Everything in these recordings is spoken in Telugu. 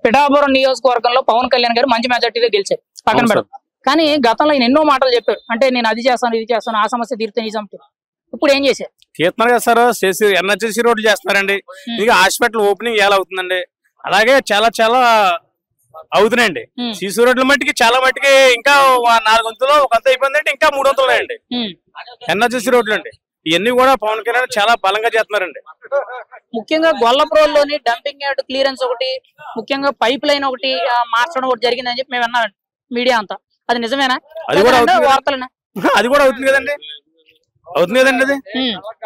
పిఠాపురం నియోజకవర్గంలో పవన్ కళ్యాణ్ గారు మంచి మెజార్టీతో గెలిచారు పక్కన పెడతారు. కానీ గతంలో ఆయన ఎన్నో మాటలు చెప్పారు. అంటే నేను అది చేస్తాను, ఇది చేస్తాను, ఆ సమస్య తీరుతాను, ఈ సమస్య. ఇప్పుడు ఏం చేశారు? తీస్తున్నారు కదా సార్, చేసి ఎన్హెచ్సి రోడ్లు చేస్తున్నారండి. ఇంకా హాస్పిటల్ ఓపెనింగ్ ఎలా అవుతుందండి, అలాగే చాలా చాలా అవుతున్నాయండి. సీసీ రోడ్ల మట్టికి చాలా మట్టికి ఇంకా 4 వంతులు ఒక అంత అయిపోయిందంటే ఇంకా 3 వంతులు ఉన్నాయండి. ఎన్హెచ్సి రోడ్లు అండి ఇవన్నీ కూడా పవన్ కళ్యాణ్ చాలా బలంగా చేస్తున్నారండి. ముఖ్యంగా గొల్లప్రోల్లోని డంపింగ్ యార్డ్ క్లియరెన్స్ ఒకటి, ముఖ్యంగా పైప్ లైన్ ఒకటి మార్చడం ఒకటి జరిగిందని చెప్పి మేము విన్నాం మీడియా అంతా. అది నిజమేనా? అది కూడా వార్తలేనా? అది కూడా అవుతుంది కదండి, అవుతుంది కదండి. అది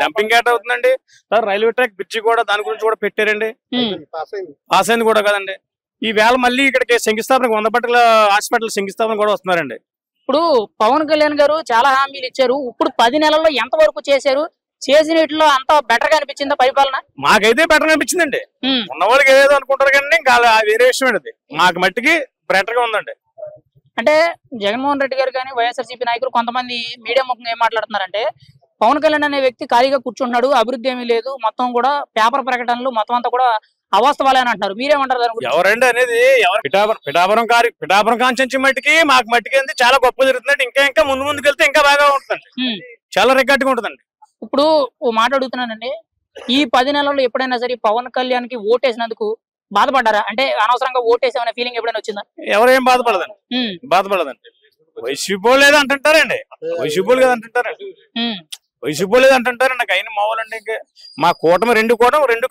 డంపింగ్ యార్డ్ అవుతుందండి సార్. రైల్వే ట్రాక్ బ్రిడ్జి కూడా దాని గురించి కూడా పెట్టారండి, పాస్ అయింది కూడా కదండి. ఈ వేళ మళ్ళీ ఇక్కడికి శంకుస్థాపన 100 పట్టల హాస్పిటల్ శంకుస్థాపన కూడా వస్తున్నారండి. ఇప్పుడు పవన్ కళ్యాణ్ గారు చాలా హామీలు ఇచ్చారు. ఇప్పుడు 10 నెలల్లో ఎంత వరకు చేశారు? చేసినట్లో అంతా బెటర్ గా అనిపించిందా పరిపాలన? మాకైతే బెటర్ గా అనిపించిందండి. ఉన్న వాళ్ళకి ఏదో అనుకుంటారు కానీ ఇంకా వేరే విషయం అండి. మాకు మట్టికి బెటర్ గా ఉందండి. అంటే జగన్మోహన్ రెడ్డి గారు కానీ వైఎస్ఆర్సీపీ నాయకులు కొంతమంది మీడియా ముఖంగా ఏం మాట్లాడుతున్నారంటే, పవన్ కళ్యాణ్ అనే వ్యక్తి ఖాళీగా కూర్చుంటున్నాడు, అభివృద్ధి ఏమీ లేదు, మొత్తం కూడా పేపర్ ప్రకటనలు మొత్తం అంతా కూడా అవాస్తవాలే అని అంటున్నారు. మీరేమంటారు దాని గురించి? ఎవరండి అనేది? పిఠాపురం కాంచెంచి మట్టికి మాకు మట్టికి చాలా గొప్ప జరుగుతుందండి. ఇంకా ఇంకా ముందుకు వెళ్తే ఇంకా బాగా ఉంటుందండి, చాలా రికార్డుగా ఉంటుందండి. ఇప్పుడు ఓ మాట అడుగుతున్నానండి, ఈ 10 నెలల్లో ఎప్పుడైనా సరే పవన్ కళ్యాణ్ కి ఓటేసినందుకు బాధపడ్డారా? అంటే అనవసరంగా ఓటేసామనే ఫీలింగ్ ఎప్పుడైనా వచ్చిందా? ఎవరేం బాధపడదండి. వైసీపీ లేదు అంటుంటారండి, వైసీపీ లేదు అంటుంటారండి, వైసీపీ లేదు అంటుంటారండి. నాకు అయిన మావాలండి ఇంకా మా కూటమి రెండు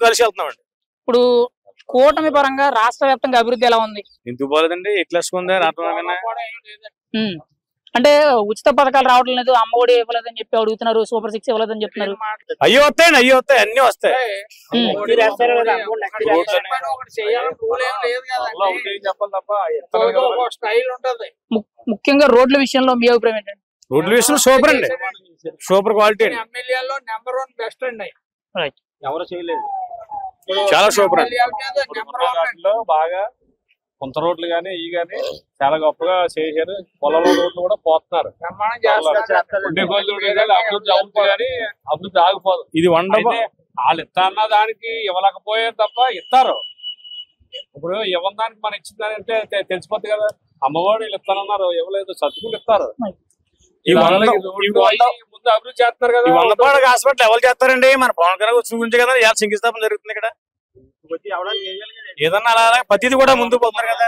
కలిసి వెళ్తున్నామండి. ఇప్పుడు కూటమి పరంగా రాష్ట్ర వ్యాప్తంగా అభివృద్ధి ఎలా ఉంది? ఎందుకు పోలేదండి, ఎట్లేసుకుంది రాష్ట్రంలో. అంటే ఉచిత పథకాలు రావడం లేదు, అమ్మఒడి ఇవ్వలేదని చెప్పి అడుగుతున్నారు, సూపర్ 6 ఇవ్వలేదని చెప్తున్నారు. అయ్యో వస్తాయి, అన్ని వస్తాయి. ముఖ్యంగా రోడ్ల విషయంలో మీ అభిప్రాయం ఏంటండి? రోడ్ల విషయంలో సూపర్ అండి, సూపర్ క్వాలిటీ అండి. బెస్ట్ అండి, ఎవరు చేయలేదు, చాలా సూపర్ అండి. బాగా కొంత రోడ్లు గానీ ఈ గానీ చాలా గొప్పగా చేశారు. పొలంలో రోడ్లు కూడా పోతున్నారు. అభివృద్ధి ఆగిపోదు. ఇది వాళ్ళు ఇస్తా అన్న దానికి ఇవ్వలేకపోయారు తప్ప ఇస్తారు. ఇప్పుడు ఇవ్వని దానికి మనం ఇచ్చిందంటే తెలిసిపోద్ది కదా. అమ్మఒడి వీళ్ళు ఇస్తానన్నారు, ఇవ్వలేదు, సర్దుకుని ఇస్తారు. ముందు అభివృద్ధి చేస్తున్నారు కదా. 100 హాస్పిటల్ ఎవరు చేస్తారండి? మన పవన్ కళ్యాణ్ గురించి కదా శంకుస్థాపన జరుగుతుంది ఇక్కడ. ఏదన్నా అలా ప్రతిది కూడా ముందు పోతున్నారు కదా.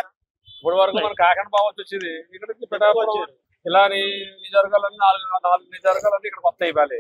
ఇప్పుడు వరకు మన కాకినాడ బావచ్చు వచ్చేది, ఇక్కడికి పిఠాపురం ఇలా నియోజకవర్గాలన్నీ 4 నియోజకవర్గాలన్నీ ఇక్కడ కొత్త ఇవ్వాలి.